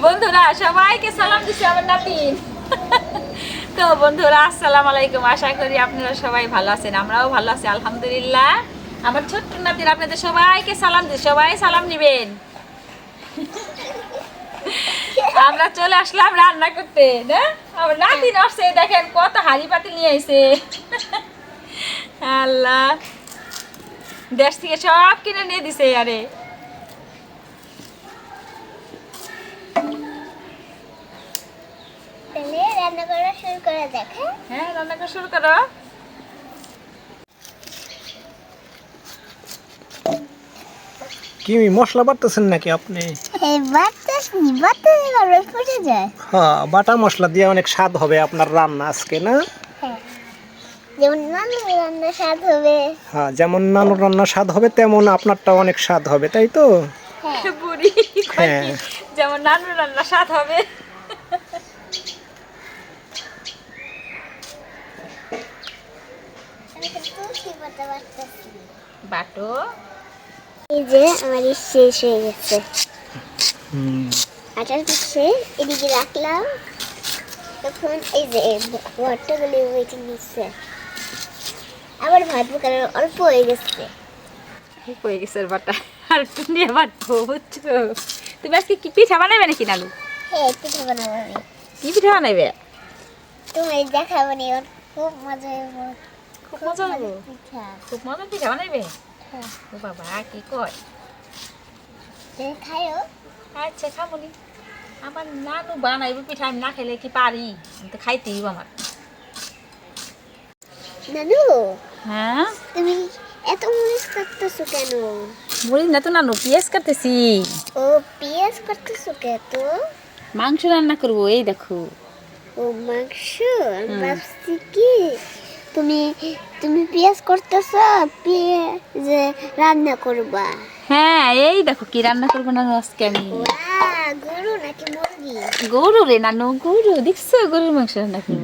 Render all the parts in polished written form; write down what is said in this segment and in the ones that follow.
বন্ধুরা সবাইকে সালাম দিচ্ছি আমার নাতিন। তো বন্ধুরা আসসালামু আলাইকুম, আশা করি আপনারা সবাই ভালো আছেন, আমরাও ভালো আছি আলহামদুলিল্লাহ। আমার ছোট্ট নাতিন আপনাদের সবাইকে সালাম দিচ্ছি, সবাই সালাম নিবেন। আমরা চলে আসলাম রান্না করতে না, আমার নাতিন আসছে, দেখেন কত হাঁড়ি পাতিল নিয়ে আইছে। আল্লাহ, দেশ থেকে সব কিনে নিয়ে দিছে। আরে রান্না করা শুরু করে দেখে। হ্যাঁ, রান্না করা শুরু করো। কি মশলা বাটতেছেন নাকি আপনি? হ্যাঁ, বাটা মশলা দিয়ে অনেক স্বাদ হবে আপনার রান্না আজকে না? যেমন নানুর রান্না স্বাদ হবে। হ্যাঁ, যেমন নানুর রান্না স্বাদ হবে তেমন আপনারটাও অনেক স্বাদ হবে, তাই তো? বুড়ি হ্যাঁ। যেমন নানুর রান্না স্বাদ হবে। বাটো। এই যে আমার শেষ হয়ে গেছে। হুম। আটার পিঠে এদিকে রাখলাম, তখন এই যে ভর্তাগুলি ওয়েটিং নিচ্ছে। আবার ভাজবো কারণ অল্প হয়ে গেছে। হয়ে গেছে বাটা, আর একটু নিয়ে বাটবো, বুঝছো? তুমি আজকে কি পিঠা বানাবে নাকি নালু? হ্যাঁ, পিঠা বানাবো আমি। কি পিঠা বানাবে? তোমার দেখাবো নি, ওর খুব মজা হবে। খুব মজা হবে। পিঠা। খুব মজার পিঠা বানাইবে? হ্যাঁ। ও বাবা, কি কয়? তুমি খাইও। আচ্ছা, খাবনি। আমার নানু বানাইবে পিঠা, আমি না খেলে কি পারি? আমি তো খাইতেই আমার। নানু, হ্যাঁ, তুমি এত মরিচ কাটতেছো কেন? বলি না তো নানু, পেঁয়াজ কাটতেছি। ও, পেঁয়াজ কাটতেছো কেন? মাংস রান্না করবো, এই দেখো। ও, মাংস? আমি ভাবছি কি তুমি তুমি পেঁয়াজ করতেছো, পেঁয়াজ রান্না করবা। হ্যাঁ, এই দেখো কি রান্না করবো নানু আজকে আমি। গরু নাকি মুরগি? গরু রে নানু, গরু দেখছো? গরুর মাংস রান্না করবো।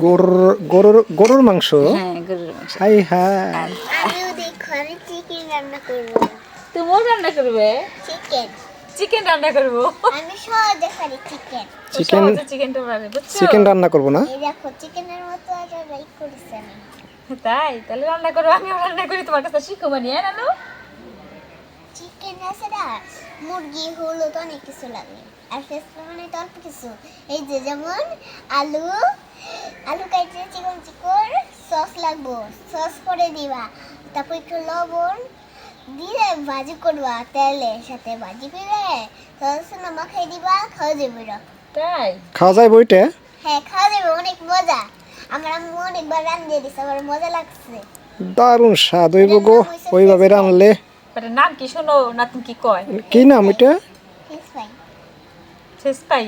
গরুর মাংস? হ্যাঁ, গরুর মাংস। High high. আমিও দেখো, আমি চিকেন রান্না করবো। তুমিও রান্না করবে? চিকেন। চিকেন রান্না করবো। আমি সহজে পারি চিকেন। চিকেনটা পারে, বুঝছো? চিকেন রান্না করবো না? এই দেখো, চিকেনের মতো আগে লাইক করেছি আমি। তাই তাহলে রান্না করো, আমিও রান্না করি, তোমার কাছে শিখো মানে। হ্যাঁ নানু, চিকেন আছে না, মুরগি হলুদ অনেক কিছু লাগে, আর ফেস মানে তো অল্প কিছু। এই যে যেমন আলু আলু কাটে চিকন চিকন, সস লাগবো, সস করে দিবা, তারপর একটু লবণ দিয়ে ভাজি করবা, তেলের সাথে ভাজি করে সস না মাখাই দিবা, খাওয়া যাবে না। তাই খাওয়া যায় বইটা? হ্যাঁ, খাওয়া যাবে, অনেক মজা। আমার আম্মু অনেকবার রান্ধিয়ে দিছে, আমার মজা লাগছে। দারুণ স্বাদ হইব গো ওইভাবে রানলে। ওটার নাম কি শোনো না, তুমি কি কয়? কি নাম এটা? Fish fry. শেষ পাই।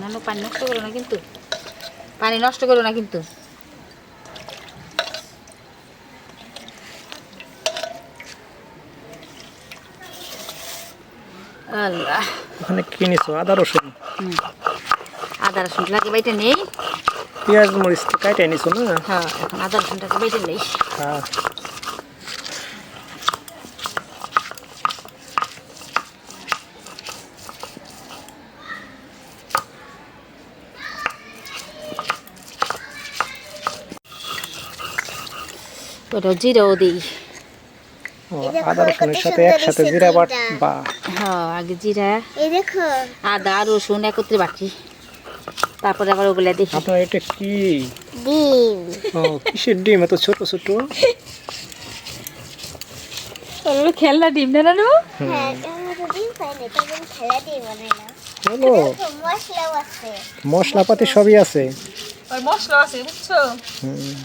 নানু, পানি নষ্ট করো না কিন্তু, পানি নষ্ট করো না কিন্তু। আল্লাহ, ওখানে কি নিছো? আদা রসুন? আদা রসুন লাগে বাইটে নেই। পেঁয়াজ মরিচ তো কাইটাই নিছো না? হ্যাঁ, এখন আদা রসুনটাকে বাইটে নেই। হ্যাঁ। ওটা জিরাও দিই। ও, আদা রসুনের সাথে একসাথে জিরা বা? হ্যাঁ, আগে জিরা এই দেখো, আদা রসুন একত্রে বাটি, তারপরে আবার ওগুলা দেখি। আপনার এটা কি? ডিম। ও, কিসের ডিম এত ছোট ছোট? ওগুলো খেলনা ডিম না নানু? হ্যাঁ, আমি তো ডিম খাই না, তখন খেলা দিয়ে বানাই না। হ্যালো, দেখো, মশলাও আছে। মশলাপাতি সবই আছে। ওই মশলা আছে, বুঝছো? হুম।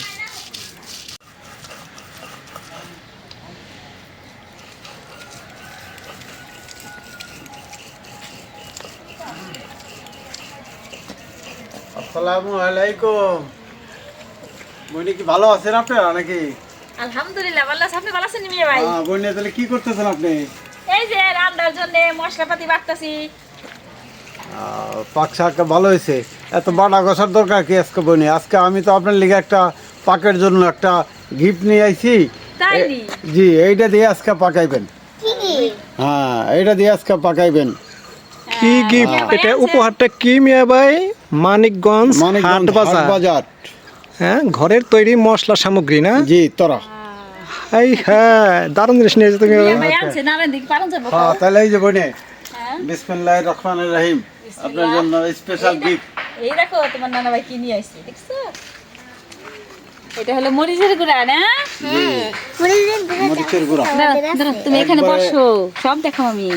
আসসালামু আলাইকুম। বইনি কি ভালো আছেন আপনারা নাকি? আলহামদুলিল্লাহ ভালো আছি, আপনি ভালো আছেন মিয়া ভাই? বইনি তাহলে কি করতেছেন আপনি? এই যে রান্নার জন্য মশলাপাতি বাটতাছি। পাক শাক ভালো হয়েছে। এত বাটা কষার দরকার কি আজকে বনি? আজকে আমি তো আপনার লিগে একটা পাকের জন্য একটা গিফট নিয়ে আইছি। তাই নি? জি, এইটা দিয়ে আজকে পাকাইবেন। কি কি? হ্যাঁ, এইটা দিয়ে আজকে পাকাইবেন। কি গিফট এটা? উপহারটা কি মিয়া ভাই? মানিকগঞ্জ হাট মানিকগঞ্জ হাট বাজার। বাজার। হ্যাঁ, ঘরের তৈরি মশলা সামগ্রী না? জি, তোরা। এই হ্যাঁ, দারুণ জিনিস নিয়েছো তুমি। মিয়া ভাই আনছে নারায়ণ দিকে পালন যাবো। হ্যাঁ, তাহলে এই যে বনে হ্যাঁ বিসমিল্লাহির রহমানির রহিম, আপনার জন্য স্পেশাল গিফট। এই দেখো তোমার নানা ভাই কি নিয়ে আসছে দেখছো? এটা হলো মরিচের গুঁড়া না? মরিচের গুঁড়া দাঁড়াও, দাঁড়াও, তুমি এখানে একবারে- বসো, সব দেখো আমি।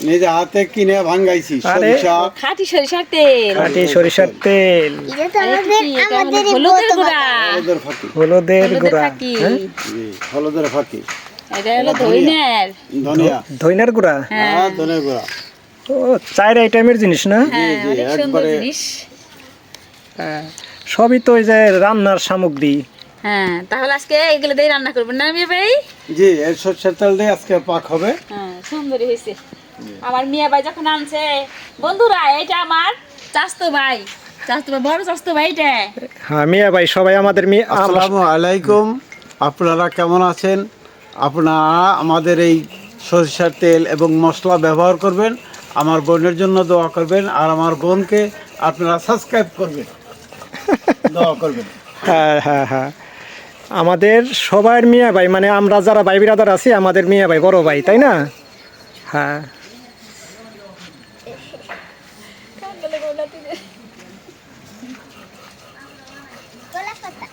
নিজে হাতে কিনে ভাঙ্গাইছি। আরে। সরিষা, খাঁটি সরিষার তেল। খাঁটি সরিষার তেল, এটা তো আর এটা আমাদের কি? এটা হলো আমাদের হলুদের গুঁড়া। হলুদের ফাঁকি। হলুদের হলুদের গুঁড়া, ফাঁকি। হ্যাঁ? জি, হলুদের ফাঁকি। এটা হলো ধইনের। ধনিয়া, ধইনার গুঁড়া। হ্যাঁ, ধনিয়া গুঁড়া। ও, 4 আইটেমের জিনিস না? হ্যাঁ, জি, অনেক সুন্দর একবারে- জিনিস। হ্যাঁ, সবই তো ওই যে রান্নার সামগ্রী। হ্যাঁ, তাহলে আজকে এগুলো দিয়ে রান্না করবেন না মিয়া ভাই? জি, এর সরষের তেল দিয়ে আজকে পাক হবে। হ্যাঁ, সুন্দরই হয়েছে। আমার মিয়া ভাই যখন আনছে, বন্ধুরা এটা আমার চাস্তো ভাই, বড় চাস্তো ভাই এটা। হ্যাঁ মিয়া ভাই, সবাই আমাদের আসসালামু আলাইকুম, আপনারা কেমন আছেন? আপনারা আমাদের এই সরিষার তেল এবং মশলা ব্যবহার করবেন, আমার বোনের জন্য দোয়া করবেন, আর আমার বোনকে আপনারা সাবস্ক্রাইব করবেন, দোয়া করবেন। হ্যাঁ হ্যাঁ হ্যাঁ, আমাদের সবার মিয়া ভাই, মানে আমরা যারা ভাই বিরাদার আছি আমাদের মিয়া ভাই বড় ভাই, তাই না? হ্যাঁ, গোলাপ পাতা।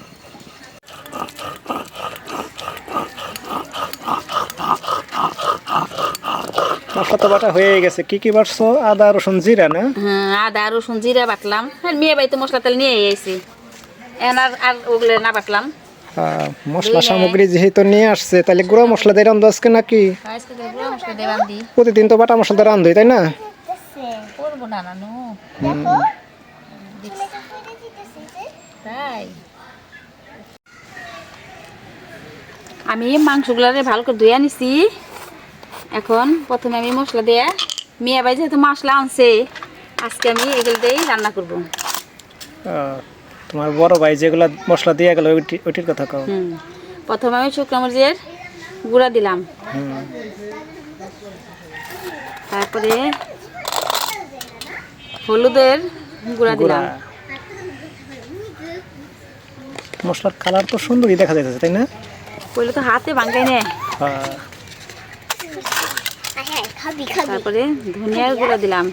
মশলা তো বাটা হয়ে গেছে। কি কি বাটছো? আদা রসুন জিরা না? হ্যাঁ, আদা রসুন জিরা বাটলাম। হ্যাঁ, মিয়া ভাই তো মশলা তেল নিয়ে এসেছি, এখন আর ওগুলো না বাটলাম। হ্যাঁ, মশলা সামগ্রী যেহেতু নিয়ে আসছে, তাহলে গুঁড়া মশলা দিয়ে রান্ধো আজকে নাকি? আজকে তো গুঁড়া মশলা দিয়ে রান্ধি। প্রতিদিন তো বাটা মশলা দিয়ে রান্ধই, তাই না? দিতেছে। করবো না নানু। দেখো ছেলেটা কইতে দিতেছে যে তাই আমি মাংসগুলারে ভালো করে ধুয়ে নিছি। এখন প্রথমে আমি মশলা দিয়ে, মিয়া ভাই যেহেতু মশলা আনছে, আজকে আমি এগুলো দিয়েই রান্না করব। তোমার বড় ভাই যেগুলা মশলা দিয়ে গেল ওইটির কথা কও। প্রথমে আমি শুকনো মরিচের গুঁড়া দিলাম, তারপরে হলুদের গুঁড়া দিলাম। মশলার কালার তো সুন্দরই দেখা যাচ্ছে, তাই না? পরে তো হাতে ভাঙাই নে। হ্যাঁ, হ্যাঁ খাবি খাবি। তারপরে ধনিয়ার গুঁড়া দিলাম।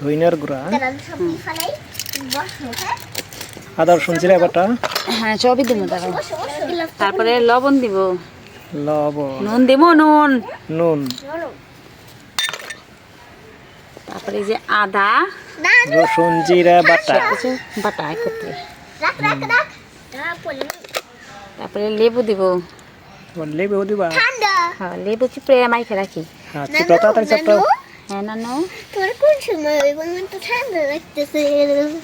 ধইনার গুঁড়া, দাঁড়ান সবজি ফলাই বসো হ্যাঁ আদা রসুন জিরা বাটা, হ্যাঁ, সবই দেবো দাঁড়াও। বসো বসো। তারপরে লবণ দিব, লবণ, নুন দিব, নুন। নুন, তারপরে এই যে আদা না রসুন জিরা বাটা, কিছু বাটা একত্রে। রাখ রাখ রাখ। তারপরে তারপরে লেবু দিব। লেবু দিবা? ঠান্ডা। হ্যাঁ, লেবু চিপড়ে মাইখে রাখি। হ্যাঁ, চিপটা তাড়াতাড়ি চাপটা। হ্যাঁ নানু, তোমার কোন সময় ওই বলবেন তো ঠান্ডা লাগতেছে।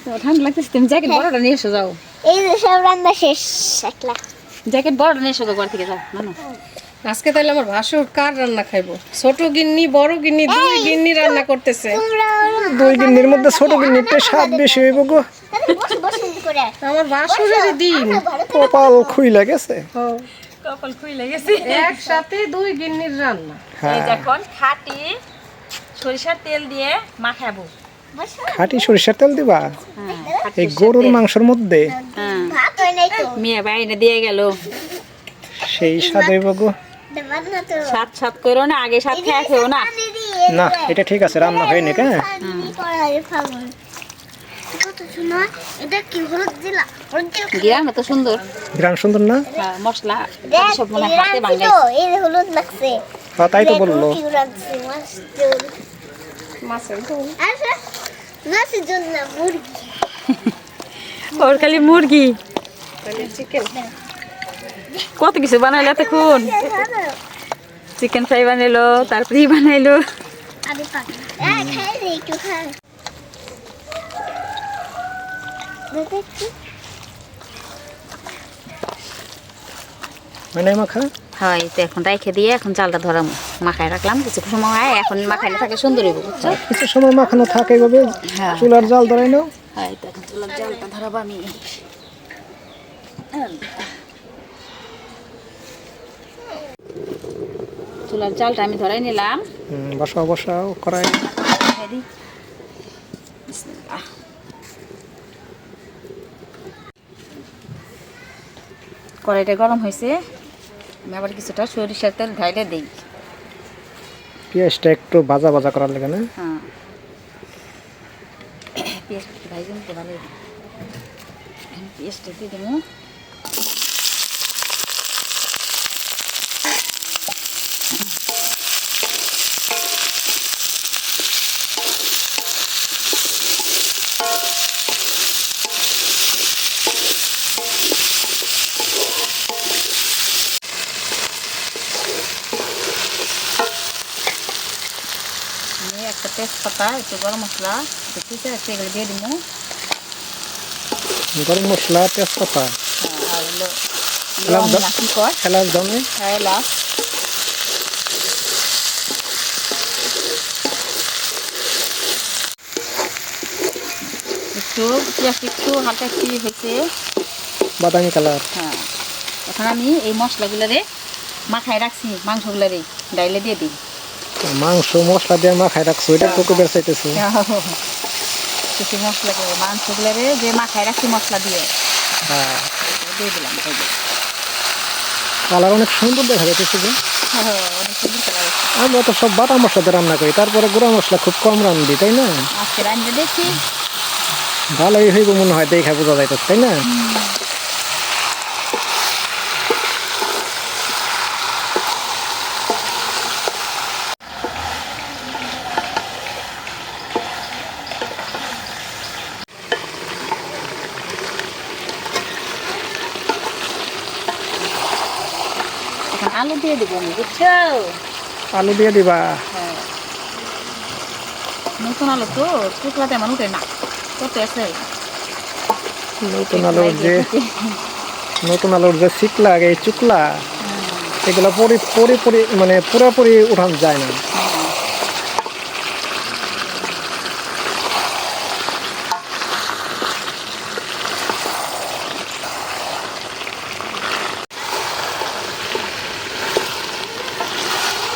তোমার ঠান্ডা লাগতেছে, তুমি জ্যাকেট বড়টা নিয়ে এসো যাও। এই যে সব রান্না শেষ একলা। জ্যাকেট বড়টা নিয়ে এসো ঘর থেকে যাও নানু। আজকে তাহলে আমার ভাসুর কার রান্না খাইবো? ছোট গিন্নি বড় গিন্নি দুই গিন্নি রান্না করতেছে। তোমরা দুই গিন্নির মধ্যে ছোট গিন্নিটা স্বাদ বেশি হইব গো। বসে বসে করে আমার ভাসুরের দিন কপাল খুইলা গেছে। কপাল খুইলে গেছে। একসাথে দুই গিন্নির রান্না। এই যখন খাঁটি সরিষার তেল দিয়ে মাখাবো। বসো। খাঁটি সরিষার তেল দিবা এই গরুর মাংসের মধ্যে? হ্যাঁ, ভাত হয় নাই তো। মিয়া ভাই এনে দিয়ে গেল। সেই স্বাদ হইব গো। দেবার না তো। সাত সাত করো না, আগে সাত খেয়ে খেও না। পানি দিয়ে না, এটা ঠিক আছে, রান্না হয়নি কেন? পানি কড়াই খাবো। কত শোনা এটা কি হলুদ দিলা? হলুদ দিলা? গিরাম এত সুন্দর। গ্রাম সুন্দর না? হ্যাঁ, মশলা দেখ, সব মনে এই হাতে রাঁধছি ভাঙাই। তো, এই যে হলুদ লাগছে। হ্যাঁ, তাই তো বললো। দেখ, কি রাঁধছি, মাছ ঝোল। মাছের ঝোল। আচ্ছা, মাছের ঝোল না, মুরগি। ওর খালি মুরগি, তাহলে চিকেন। কত কিছু বানাইলো এতক্ষণ। চিকেন ফ্রাই বানাইলো, তারপরে বানাইলো। আমি পাক খাই রে একটু খা। দেখি মানে মাখা হয় তো এখন রাইখে দিয়ে এখন চালটা ধরাম মাখায় রাখলাম কিছু সময়, এখন মাখাইলে থাকে সুন্দর হইব, বুঝছো? কিছু সময় মাখানো থাকে এভাবে হ্যাঁ। চুলার জাল ধরাই নাও। হয় তো এখন চুলার জালটা ধরাবো আমি। চুলার জালটা আমি ধরাই নিলাম। বসাও বসাও কড়াই। রেখে দিই। বিসমিল্লাহ। কড়াইটা গরম হয়েছে, আমি আবার কিছুটা সরিষার তেল ঢাইলে দিই। পেঁয়াজটা একটু ভাজা ভাজা করার লাগে না? হ্যাঁ, পেঁয়াজটা একটু ভাজে নিতে ভালো লাগে। পেঁয়াজটা দিয়ে দেবো। আমি একটা তেজপাতা, একটু গরম মশলা, একটু কুচে রাখছি, এগুলো দিয়ে দিব। গরম মশলা, তেজপাতা, আর হলো এলাচ লং নাকি কর, এলাচ দামে। এলাচ, একটু পেঁয়াজটা একটু হালকা একটু হয়েছে বাদামি কালার। হ্যাঁ, এখন আমি এই মশলাগুলোরে মাখায় রাখছি মাংসগুলোরে ডাইলে দিয়ে দিই। মাংস মশলা দিয়ে মাখায় রাখছো, এটা তোকে বেরচাইতেছে। কিছু মশলা মাংসগুলোরে যে মাখায় রাখছি মশলা দিয়ে হ্যাঁ, দিয়ে দিলাম। কালার অনেক সুন্দর দেখা যাইতেছে যে। অনেক সুন্দর কালার হয়েছে। আমরা তো সব বাটা মশলা দিয়ে রান্না করি, তারপরে গুঁড়া মশলা খুব কম রান্ধি, তাই না? আজকে রান্না দেখি ভালোই হইব মনে হয়, দেখা বোঝা যাইতেছে, তাই না? এখন আলু দিয়ে দেবো আমি, বুঝছো? আলু দিয়ে দিবা? হ্যাঁ, নতুন আলু তো টুকরা তেমন উঠে না, কত আছে নতুন আলুর যে শিকলা, এই চুকলা, এগুলো মানে পুরোপুরি উঠানো যায় না।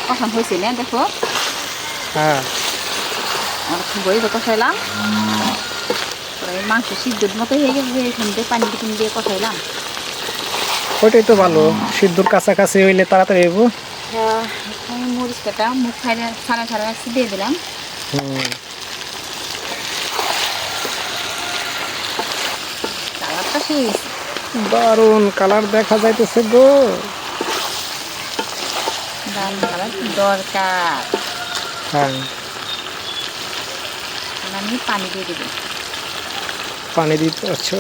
কষান হয়েছে না, দেখো হ্যাঁ, আর বই কষাইলাম, মাংস সিদ্ধর মতো হয়ে গেছে, এখান থেকে পানি দিয়ে কষাইলাম। ওইটাই তো ভালো, সিদ্ধুর কাছাকাছি হইলে তাড়াতাড়ি হইব। হ্যাঁ, আমি মরিচ কাটা মুখ ছাড়া ছাড়া রাখছি দিয়ে দিলাম। কালারটা সেই দারুন কালার দেখা যাইতেছে গো। দাম কালার দরকার। হ্যাঁ, আমি পানি দিয়ে দেবো। পানি দিতে আচ্ছা।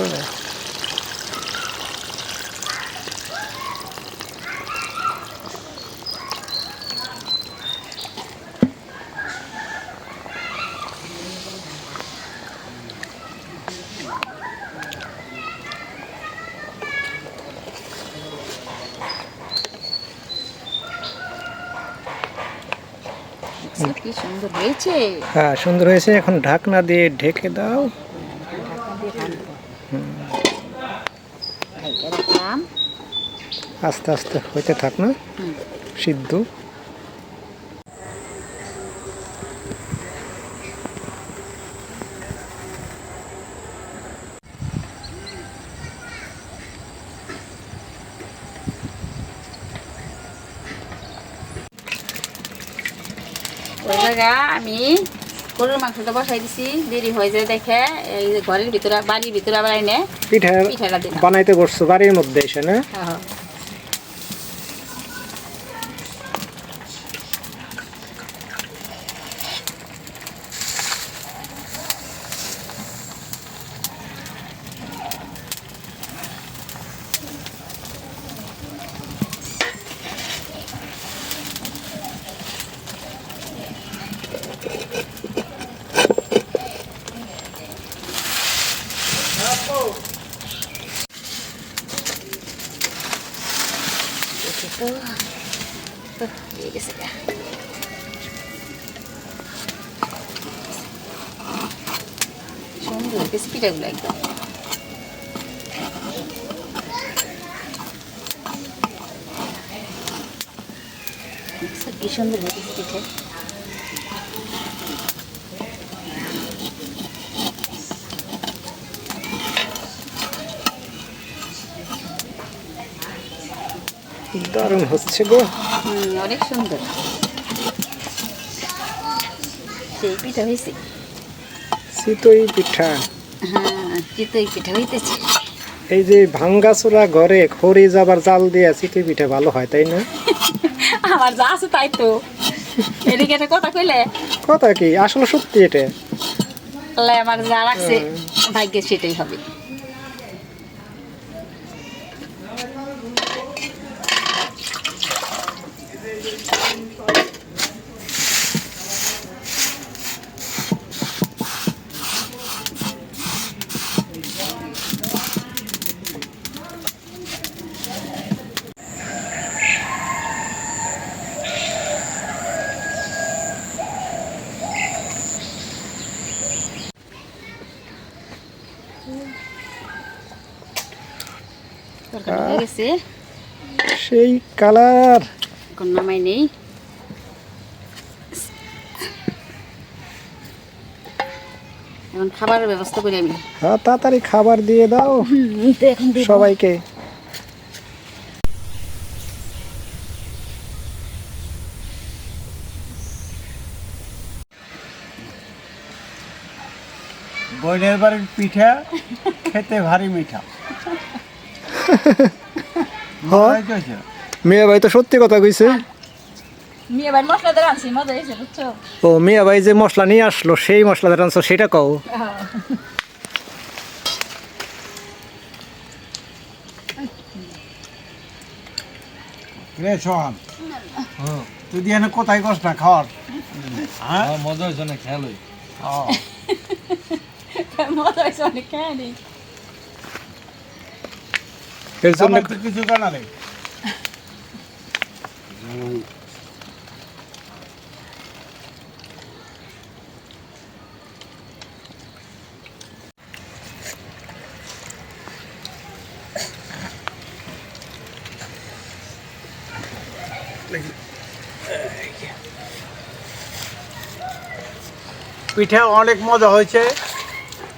কি সুন্দর হয়েছে। হ্যাঁ, সুন্দর হয়েছে। এখন ঢাকনা দিয়ে ঢেকে দাও। রাখলাম, আস্তে আস্তে হইতে থাক না সিদ্ধ। ওই জায়গা আমি গরুর মাংসটা বসাই দিছি, দেরি হয়ে যায় দেখে এই যে ঘরের ভিতরে বাড়ির ভিতরে আবার এনে পিঠাটা দিলাম। বানাইতে বসছো বাড়ির মধ্যে এসে না? হ্যাঁ, হয়ে গেছে গা। সুন্দর হয়েছে পিঠাগুলো একদম। কি সুন্দর হয়েছে পিঠে। দারুণ হচ্ছে গো। অনেক সুন্দর সেই পিঠা হয়েছে। চিতই পিঠা, হ্যাঁ চিতই পিঠা হইতেছে। এই যে ভাঙ্গাচোরা ঘরে খড়ি যাবার জাল দিয়ে চিতই পিঠা ভালো হয়, তাই না? আমার যা আছে তাই তো। এদিকে একটা কথা কইলে কথা কি, আসলে সত্যি এটা। আল্লাহ আমার যা রাখছে ভাগ্যে সেটাই হবে। তরকারি হয়ে গেছে, সেই কালার। এখন নামাই নেই। এখন খাবারের ব্যবস্থা করি আমি। হ্যাঁ, তাড়াতাড়ি খাবার দিয়ে দাও তো এখন দিব। সবাইকে। বোনের বাড়ির পিঠা খেতে ভারী মিঠা। হ্যাঁ, মজা হয়েছে? মিয়া ভাই তো সত্যি কথা কইছে। মেয়ে ভাই মশলা দিয়ে রাঁধছি, মজা হয়েছে বুঝছো। ও মিয়া ভাই যে মশলা নিয়ে আসলো, সেই মশলা রান্না সেটা কও। রে সোহান, তুই দিয়ে কোথায় কষ্ট না খাওয়ার? হ্যাঁ মজা হয়েছে না, খেয়াল হই। মজা হয়েছে অনেক, খেয়ে নি। এর জন্য কিছু কানা নেই। পিঠা অনেক মজা হয়েছে।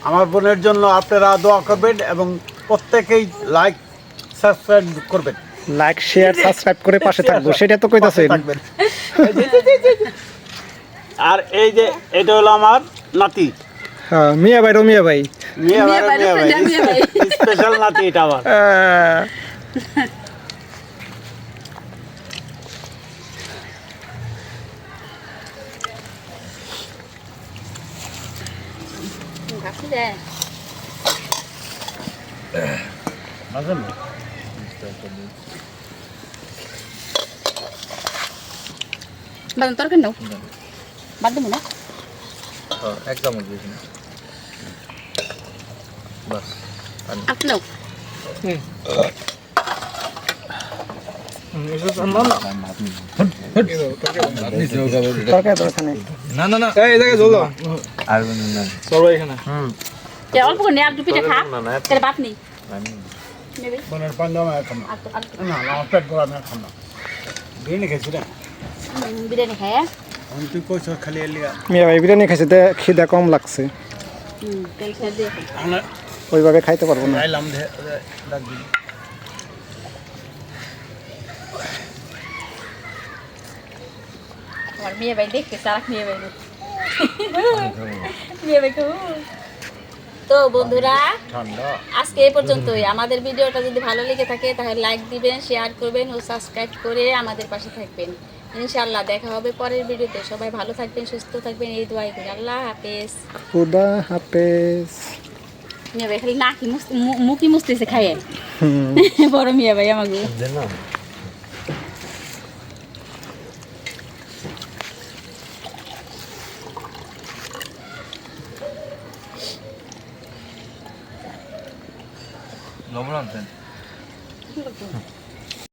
আমার বোনের জন্য আপনারা দোয়া করবেন এবং প্রত্যেকেই লাইক সাবস্ক্রাইব করবেন। লাইক শেয়ার সাবস্ক্রাইব করে পাশে থাকবো, সেটা তো কইতাছেন। থাকবেন। আর এই যে এটা হলো আমার নাতি, হ্যাঁ, মিয়া ভাই রমিয়া ভাই। মিয়া মিয়া ভাই, মিয়া ভাই। স্পেশাল নাতি এটা আমার। ভাবছি যে বাদাম তরকারি নাও, বাদ দেবো না। এক চামচ দিয়েছি না। বাস। আপনি নাও। তরকারি দরকার নেই। না না না, এই জায়গায় জল দাও। আর না চলো এখানে। যে অল্প করে নে, আর দু পিঠা খা, তাহলে ভাত নেই। নেবে? বোনের পাঞ্জামা এখন না, আর তো- আর তো- না আমার পেট ভরা আমি এখন না। বিরিয়ানি খেয়েছি না, বিরিয়ানি খায়। এখন তুই কইছ খালি এলিয়া। মিয়া ভাই বিরিয়ানি খাইছে, খিদা কম লাগছে, তেল খেয়ে দিয়ে আমরা ওইভাবে খাইতে পারবো না। খাইলাম ডাক দিন। আমার মেয়ে ভাই দেখতেছে, আর এক মেয়ে ভাই মেয়ে ভাই তো। তো বন্ধুরা, ঠান্ডা আজকে এই পর্যন্তই। আমাদের ভিডিওটা যদি ভালো লেগে থাকে তাহলে লাইক দিবেন, শেয়ার করবেন ও সাবস্ক্রাইব করে আমাদের পাশে থাকবেন। ইনশাআল্লাহ দেখা হবে পরের ভিডিওতে। সবাই ভালো থাকবেন, সুস্থ থাকবেন, এই দোয়াই করি। আল্লাহ হাফেজ। খুদা হাফেজ। মিয়া ভাই খালি নাকি মুখি মুছতেছে খাইয়ে। বড় মিয়া ভাই আমাকে দেন না। লবণ আনতেন।